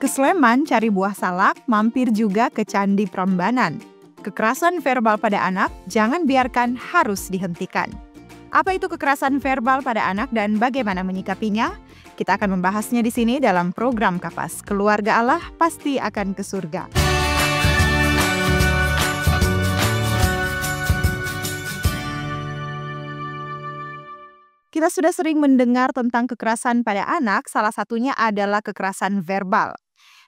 Ke Sleman cari buah salak, mampir juga ke Candi Prambanan. Kekerasan verbal pada anak jangan biarkan, harus dihentikan. Apa itu kekerasan verbal pada anak dan bagaimana menyikapinya? Kita akan membahasnya di sini dalam program Kapas. Keluarga Allah pasti akan ke surga. Kita sudah sering mendengar tentang kekerasan pada anak, salah satunya adalah kekerasan verbal.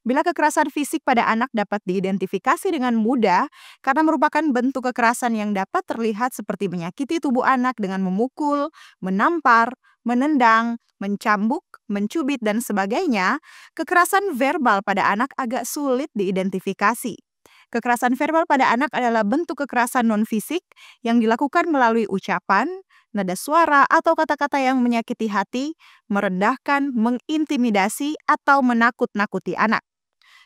Bila kekerasan fisik pada anak dapat diidentifikasi dengan mudah karena merupakan bentuk kekerasan yang dapat terlihat seperti menyakiti tubuh anak dengan memukul, menampar, menendang, mencambuk, mencubit, dan sebagainya, kekerasan verbal pada anak agak sulit diidentifikasi. Kekerasan verbal pada anak adalah bentuk kekerasan non-fisik yang dilakukan melalui ucapan, nada suara, atau kata-kata yang menyakiti hati, merendahkan, mengintimidasi, atau menakut-nakuti anak.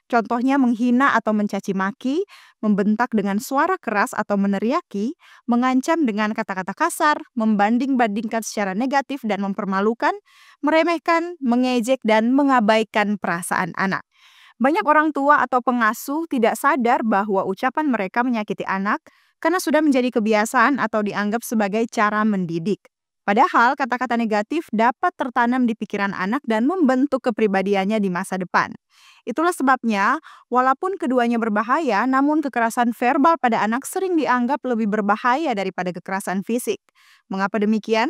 Contohnya menghina atau mencaci maki, membentak dengan suara keras atau meneriaki, mengancam dengan kata-kata kasar, membanding-bandingkan secara negatif dan mempermalukan, meremehkan, mengejek, dan mengabaikan perasaan anak. Banyak orang tua atau pengasuh tidak sadar bahwa ucapan mereka menyakiti anak karena sudah menjadi kebiasaan atau dianggap sebagai cara mendidik. Padahal kata-kata negatif dapat tertanam di pikiran anak dan membentuk kepribadiannya di masa depan. Itulah sebabnya, walaupun keduanya berbahaya, namun kekerasan verbal pada anak sering dianggap lebih berbahaya daripada kekerasan fisik. Mengapa demikian?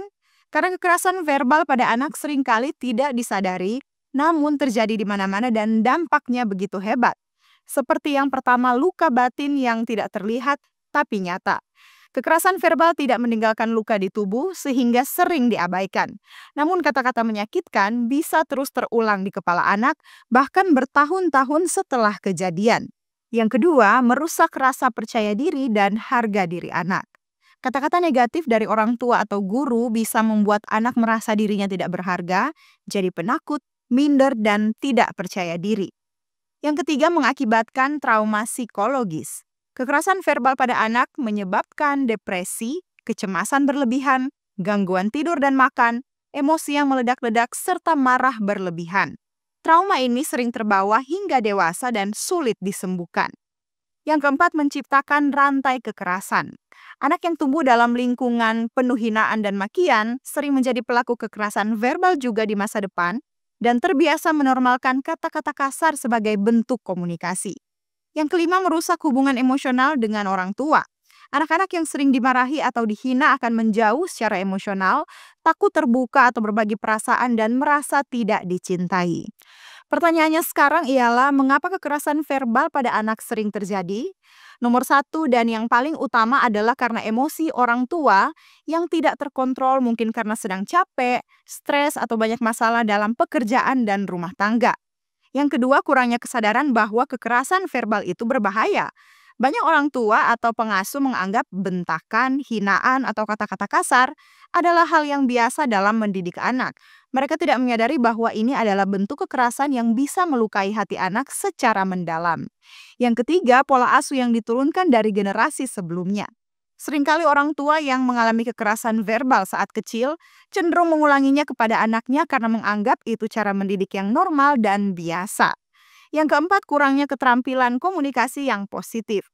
Karena kekerasan verbal pada anak seringkali tidak disadari, namun terjadi di mana-mana dan dampaknya begitu hebat. Seperti yang pertama, luka batin yang tidak terlihat tapi nyata. Kekerasan verbal tidak meninggalkan luka di tubuh sehingga sering diabaikan. Namun kata-kata menyakitkan bisa terus terulang di kepala anak bahkan bertahun-tahun setelah kejadian. Yang kedua, merusak rasa percaya diri dan harga diri anak. Kata-kata negatif dari orang tua atau guru bisa membuat anak merasa dirinya tidak berharga, jadi penakut, minder, dan tidak percaya diri. Yang ketiga, mengakibatkan trauma psikologis. Kekerasan verbal pada anak menyebabkan depresi, kecemasan berlebihan, gangguan tidur dan makan, emosi yang meledak-ledak, serta marah berlebihan. Trauma ini sering terbawa hingga dewasa dan sulit disembuhkan. Yang keempat, menciptakan rantai kekerasan. Anak yang tumbuh dalam lingkungan penuh hinaan dan makian sering menjadi pelaku kekerasan verbal juga di masa depan dan terbiasa menormalkan kata-kata kasar sebagai bentuk komunikasi. Yang kelima, merusak hubungan emosional dengan orang tua. Anak-anak yang sering dimarahi atau dihina akan menjauh secara emosional, takut terbuka atau berbagi perasaan, dan merasa tidak dicintai. Pertanyaannya sekarang ialah, mengapa kekerasan verbal pada anak sering terjadi? Nomor satu dan yang paling utama adalah karena emosi orang tua yang tidak terkontrol, mungkin karena sedang capek, stres, atau banyak masalah dalam pekerjaan dan rumah tangga. Yang kedua, kurangnya kesadaran bahwa kekerasan verbal itu berbahaya. Banyak orang tua atau pengasuh menganggap bentakan, hinaan, atau kata-kata kasar adalah hal yang biasa dalam mendidik anak. Mereka tidak menyadari bahwa ini adalah bentuk kekerasan yang bisa melukai hati anak secara mendalam. Yang ketiga, pola asuh yang diturunkan dari generasi sebelumnya. Seringkali orang tua yang mengalami kekerasan verbal saat kecil cenderung mengulanginya kepada anaknya karena menganggap itu cara mendidik yang normal dan biasa. Yang keempat, kurangnya keterampilan komunikasi yang positif.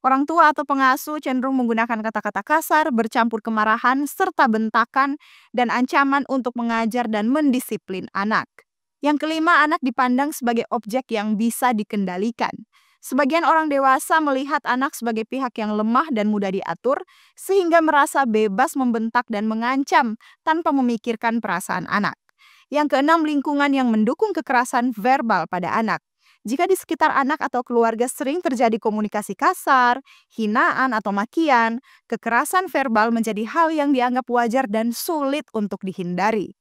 Orang tua atau pengasuh cenderung menggunakan kata-kata kasar, bercampur kemarahan, serta bentakan dan ancaman untuk mengajar dan mendisiplin anak. Yang kelima, anak dipandang sebagai objek yang bisa dikendalikan. Sebagian orang dewasa melihat anak sebagai pihak yang lemah dan mudah diatur, sehingga merasa bebas membentak dan mengancam tanpa memikirkan perasaan anak. Yang keenam, lingkungan yang mendukung kekerasan verbal pada anak. Jika di sekitar anak atau keluarga sering terjadi komunikasi kasar, hinaan, atau makian, kekerasan verbal menjadi hal yang dianggap wajar dan sulit untuk dihindari.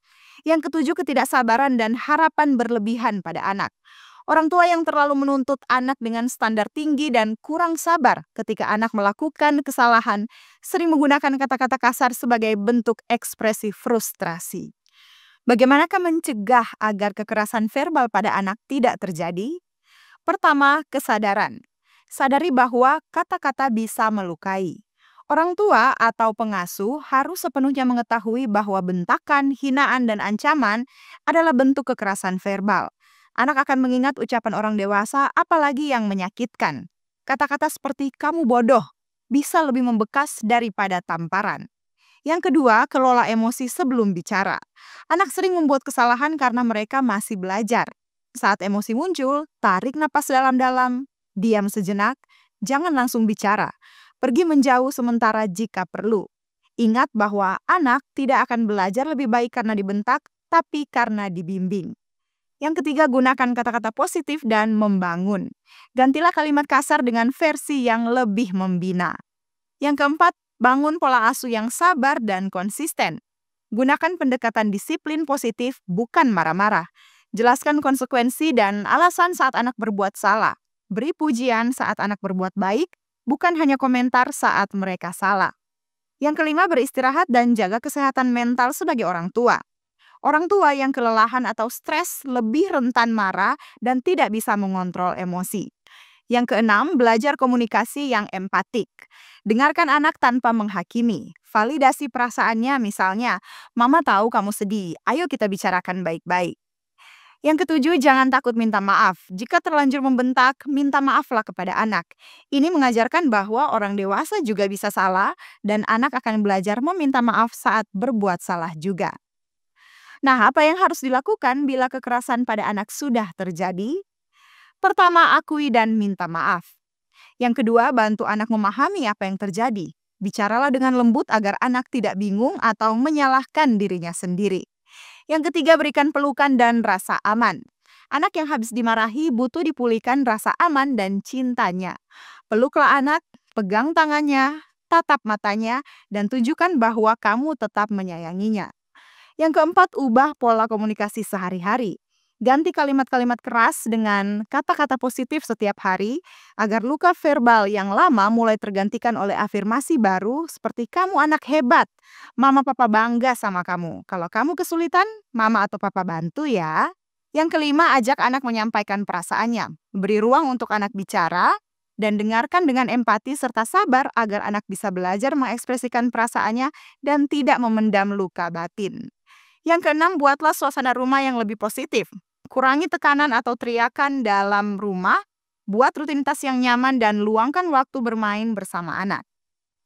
Yang ketujuh, ketidaksabaran dan harapan berlebihan pada anak. Orang tua yang terlalu menuntut anak dengan standar tinggi dan kurang sabar ketika anak melakukan kesalahan sering menggunakan kata-kata kasar sebagai bentuk ekspresi frustrasi. Bagaimanakah mencegah agar kekerasan verbal pada anak tidak terjadi? Pertama, kesadaran. Sadari bahwa kata-kata bisa melukai. Orang tua atau pengasuh harus sepenuhnya mengetahui bahwa bentakan, hinaan, dan ancaman adalah bentuk kekerasan verbal. Anak akan mengingat ucapan orang dewasa, apalagi yang menyakitkan. Kata-kata seperti "kamu bodoh" bisa lebih membekas daripada tamparan. Yang kedua, kelola emosi sebelum bicara. Anak sering membuat kesalahan karena mereka masih belajar. Saat emosi muncul, tarik napas dalam-dalam, diam sejenak, jangan langsung bicara. Pergi menjauh sementara jika perlu. Ingat bahwa anak tidak akan belajar lebih baik karena dibentak, tapi karena dibimbing. Yang ketiga, gunakan kata-kata positif dan membangun. Gantilah kalimat kasar dengan versi yang lebih membina. Yang keempat, bangun pola asuh yang sabar dan konsisten. Gunakan pendekatan disiplin positif, bukan marah-marah. Jelaskan konsekuensi dan alasan saat anak berbuat salah. Beri pujian saat anak berbuat baik, bukan hanya komentar saat mereka salah. Yang kelima, beristirahat dan jaga kesehatan mental sebagai orang tua. Orang tua yang kelelahan atau stres lebih rentan marah dan tidak bisa mengontrol emosi. Yang keenam, belajar komunikasi yang empatik. Dengarkan anak tanpa menghakimi. Validasi perasaannya, misalnya, "Mama tahu kamu sedih, ayo kita bicarakan baik-baik." Yang ketujuh, jangan takut minta maaf. Jika terlanjur membentak, minta maaflah kepada anak. Ini mengajarkan bahwa orang dewasa juga bisa salah dan anak akan belajar meminta maaf saat berbuat salah juga. Nah, apa yang harus dilakukan bila kekerasan pada anak sudah terjadi? Pertama, akui dan minta maaf. Yang kedua, bantu anak memahami apa yang terjadi. Bicaralah dengan lembut agar anak tidak bingung atau menyalahkan dirinya sendiri. Yang ketiga, berikan pelukan dan rasa aman. Anak yang habis dimarahi butuh dipulihkan rasa aman dan cintanya. Peluklah anak, pegang tangannya, tatap matanya, dan tunjukkan bahwa kamu tetap menyayanginya. Yang keempat, ubah pola komunikasi sehari-hari. Ganti kalimat-kalimat keras dengan kata-kata positif setiap hari agar luka verbal yang lama mulai tergantikan oleh afirmasi baru seperti "kamu anak hebat, mama papa bangga sama kamu. Kalau kamu kesulitan, mama atau papa bantu ya." Yang kelima, ajak anak menyampaikan perasaannya. Beri ruang untuk anak bicara dan dengarkan dengan empati serta sabar agar anak bisa belajar mengekspresikan perasaannya dan tidak memendam luka batin. Yang keenam, buatlah suasana rumah yang lebih positif. Kurangi tekanan atau teriakan dalam rumah, buat rutinitas yang nyaman dan luangkan waktu bermain bersama anak.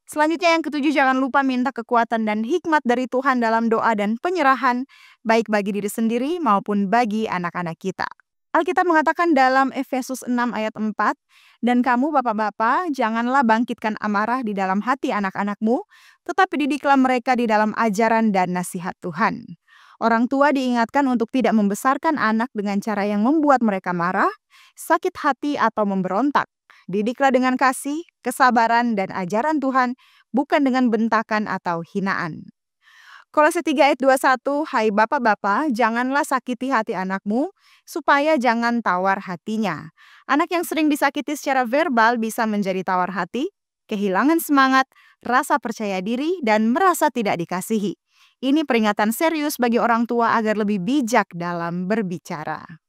Selanjutnya yang ketujuh, jangan lupa minta kekuatan dan hikmat dari Tuhan dalam doa dan penyerahan, baik bagi diri sendiri maupun bagi anak-anak kita. Alkitab mengatakan dalam Efesus 6 ayat 4, "Dan kamu bapak-bapak, janganlah bangkitkan amarah di dalam hati anak-anakmu, tetapi didiklah mereka di dalam ajaran dan nasihat Tuhan." Orang tua diingatkan untuk tidak membesarkan anak dengan cara yang membuat mereka marah, sakit hati, atau memberontak. Didiklah dengan kasih, kesabaran, dan ajaran Tuhan, bukan dengan bentakan atau hinaan. Kolose 3 ayat 21, "Hai bapak-bapak, janganlah sakiti hati anakmu, supaya jangan tawar hatinya." Anak yang sering disakiti secara verbal bisa menjadi tawar hati, kehilangan semangat, rasa percaya diri, dan merasa tidak dikasihi. Ini peringatan serius bagi orang tua agar lebih bijak dalam berbicara.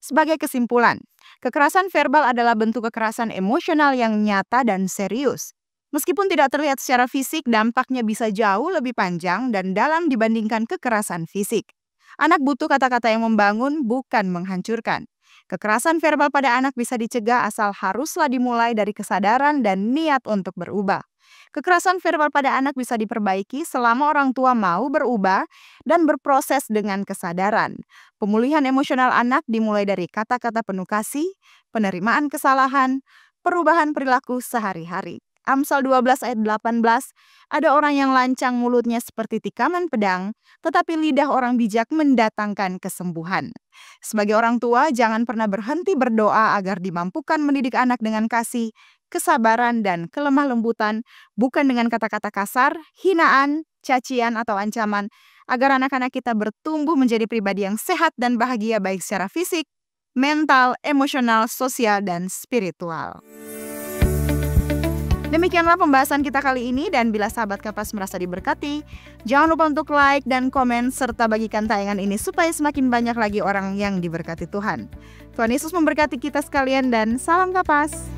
Sebagai kesimpulan, kekerasan verbal adalah bentuk kekerasan emosional yang nyata dan serius. Meskipun tidak terlihat secara fisik, dampaknya bisa jauh lebih panjang dan dalam dibandingkan kekerasan fisik. Anak butuh kata-kata yang membangun, bukan menghancurkan. Kekerasan verbal pada anak bisa dicegah asal haruslah dimulai dari kesadaran dan niat untuk berubah. Kekerasan verbal pada anak bisa diperbaiki selama orang tua mau berubah dan berproses dengan kesadaran. Pemulihan emosional anak dimulai dari kata-kata penuh kasih, penerimaan kesalahan, perubahan perilaku sehari-hari. Amsal 12 ayat 18, "Ada orang yang lancang mulutnya seperti tikaman pedang, tetapi lidah orang bijak mendatangkan kesembuhan." Sebagai orang tua, jangan pernah berhenti berdoa agar dimampukan mendidik anak dengan kasih, kesabaran, dan kelemah lembutan, bukan dengan kata-kata kasar, hinaan, cacian, atau ancaman, agar anak-anak kita bertumbuh menjadi pribadi yang sehat dan bahagia baik secara fisik, mental, emosional, sosial, dan spiritual. Demikianlah pembahasan kita kali ini, dan bila sahabat Kapas merasa diberkati, jangan lupa untuk like dan komen serta bagikan tayangan ini supaya semakin banyak lagi orang yang diberkati Tuhan. Tuhan Yesus memberkati kita sekalian dan salam Kapas.